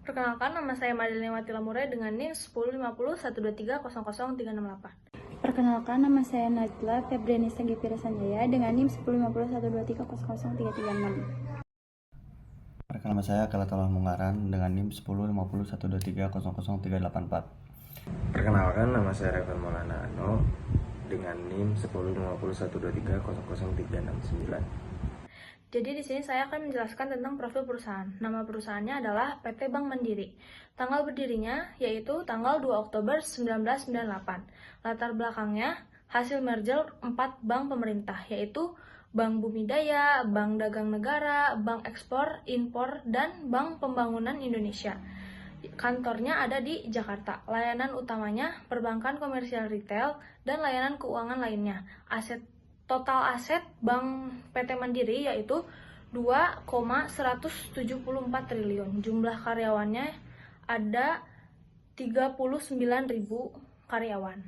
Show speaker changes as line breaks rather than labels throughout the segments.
Perkenalkan, nama saya Madeline Watilamurai dengan NIM 105012300368.
Perkenalkan, nama saya Najla Febrianisa Gepira Sanjaya dengan NIM 105012300336.
Perkenalkan, nama saya Kalatollah Mungaran dengan NIM 105012300384.
Perkenalkan, nama saya Revan Maulana Ano dengan NIM 105012300369.
Jadi di sini saya akan menjelaskan tentang profil perusahaan. Nama perusahaannya adalah PT Bank Mandiri. Tanggal berdirinya yaitu tanggal 2 Oktober 1998. Latar belakangnya hasil merger 4 bank pemerintah, yaitu Bank Bumi Daya, Bank Dagang Negara, Bank Ekspor, Impor, dan Bank Pembangunan Indonesia. Kantornya ada di Jakarta. Layanan utamanya perbankan komersial retail dan layanan keuangan lainnya. Total aset Bank PT Mandiri yaitu 2,174 triliun. Jumlah karyawannya ada 39.000 karyawan.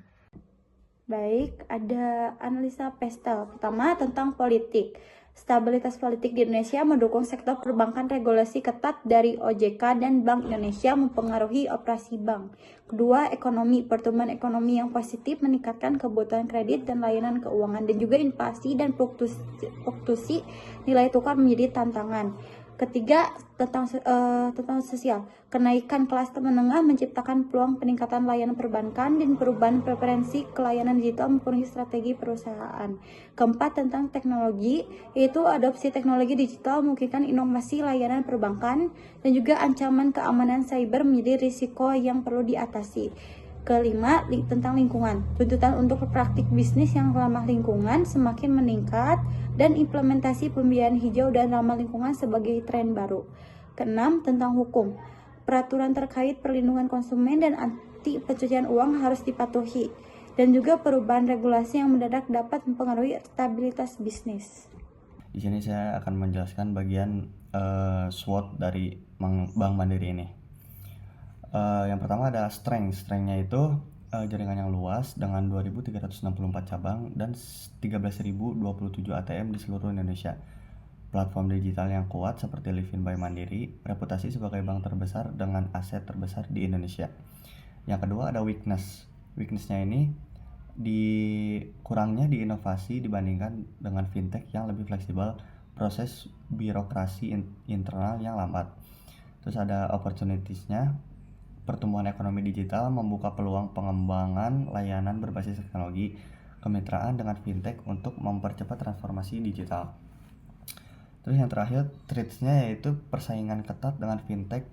Baik, ada analisa Pestel. Pertama, tentang politik. Stabilitas politik di Indonesia mendukung sektor perbankan. Regulasi ketat dari OJK dan Bank Indonesia mempengaruhi operasi bank. Kedua, ekonomi. Pertumbuhan ekonomi yang positif meningkatkan kebutuhan kredit dan layanan keuangan, dan juga inflasi dan fluktuasi nilai tukar menjadi tantangan. Ketiga, tentang sosial. Kenaikan kelas menengah menciptakan peluang peningkatan layanan perbankan dan perubahan preferensi ke layanan digital mempengaruhi strategi perusahaan. Keempat, tentang teknologi, yaitu adopsi teknologi digital memungkinkan inovasi layanan perbankan dan juga ancaman keamanan cyber menjadi risiko yang perlu diatasi. Kelima, tentang lingkungan. Tuntutan untuk praktik bisnis yang ramah lingkungan semakin meningkat dan implementasi pembiayaan hijau dan ramah lingkungan sebagai tren baru. Keenam, tentang hukum. Peraturan terkait perlindungan konsumen dan anti pencucian uang harus dipatuhi, dan juga perubahan regulasi yang mendadak dapat mempengaruhi stabilitas bisnis.
Di sini saya akan menjelaskan bagian SWOT dari Bank Mandiri ini. Yang pertama ada strength-nya itu jaringan yang luas dengan 2.364 cabang dan 13.027 ATM di seluruh Indonesia. Platform digital yang kuat seperti Livin by Mandiri, reputasi sebagai bank terbesar dengan aset terbesar di Indonesia. Yang kedua ada weakness-nya ini kurangnya di inovasi dibandingkan dengan fintech yang lebih fleksibel, proses birokrasi internal yang lambat. Terus ada opportunities-nya, pertumbuhan ekonomi digital membuka peluang pengembangan layanan berbasis teknologi, kemitraan dengan fintech untuk mempercepat transformasi digital. Terus yang terakhir, threats-nya yaitu persaingan ketat dengan fintech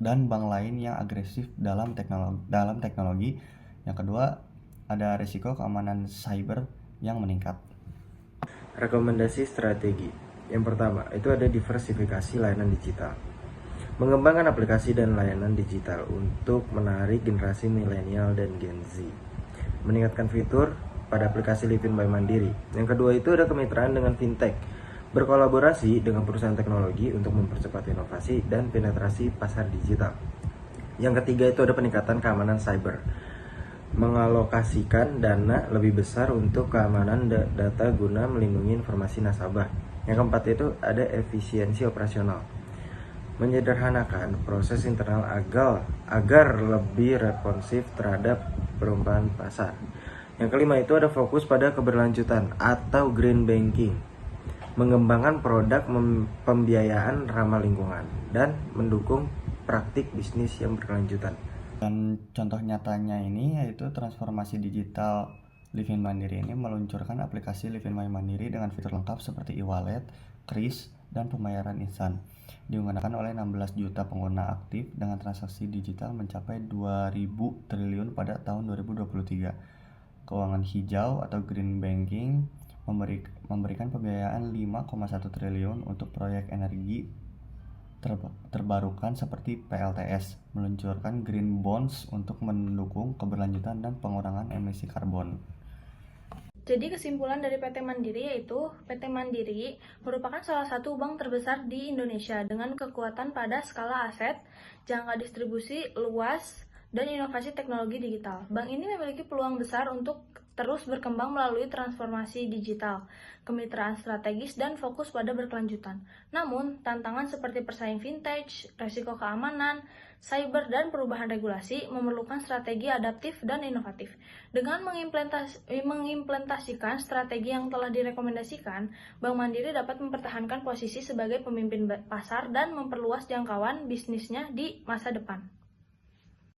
dan bank lain yang agresif dalam teknologi. Yang kedua, ada risiko keamanan cyber yang meningkat.
Rekomendasi strategi. Yang pertama, itu ada diversifikasi layanan digital. Mengembangkan aplikasi dan layanan digital untuk menarik generasi milenial dan Gen Z. Meningkatkan fitur pada aplikasi Livin by Mandiri. Yang kedua itu ada kemitraan dengan fintech. Berkolaborasi dengan perusahaan teknologi untuk mempercepat inovasi dan penetrasi pasar digital. Yang ketiga itu ada peningkatan keamanan cyber. Mengalokasikan dana lebih besar untuk keamanan data guna melindungi informasi nasabah. Yang keempat itu ada efisiensi operasional. Menyederhanakan proses internal agar lebih responsif terhadap perubahan pasar. Yang kelima itu ada fokus pada keberlanjutan atau green banking. Mengembangkan produk pembiayaan ramah lingkungan dan mendukung praktik bisnis yang berkelanjutan.
Dan contoh nyatanya ini yaitu transformasi digital Livin Mandiri ini meluncurkan aplikasi Livin by Mandiri dengan fitur lengkap seperti e-wallet, kris, dan pembayaran instan. Digunakan oleh 16 juta pengguna aktif dengan transaksi digital mencapai 2.000 triliun pada tahun 2023. Keuangan hijau atau green banking memberikan pembiayaan 5,1 triliun untuk proyek energi terbarukan seperti PLTS, meluncurkan green bonds untuk mendukung keberlanjutan dan pengurangan emisi karbon.
Jadi kesimpulan dari PT Mandiri yaitu PT Mandiri merupakan salah satu bank terbesar di Indonesia dengan kekuatan pada skala aset, jangka distribusi luas, dan inovasi teknologi digital. Bank ini memiliki peluang besar untuk terus berkembang melalui transformasi digital, kemitraan strategis, dan fokus pada berkelanjutan. Namun, tantangan seperti persaing vintage, resiko keamanan, Cyber dan perubahan regulasi memerlukan strategi adaptif dan inovatif. Dengan mengimplementasikan strategi yang telah direkomendasikan, Bank Mandiri dapat mempertahankan posisi sebagai pemimpin pasar dan memperluas jangkauan bisnisnya di masa depan.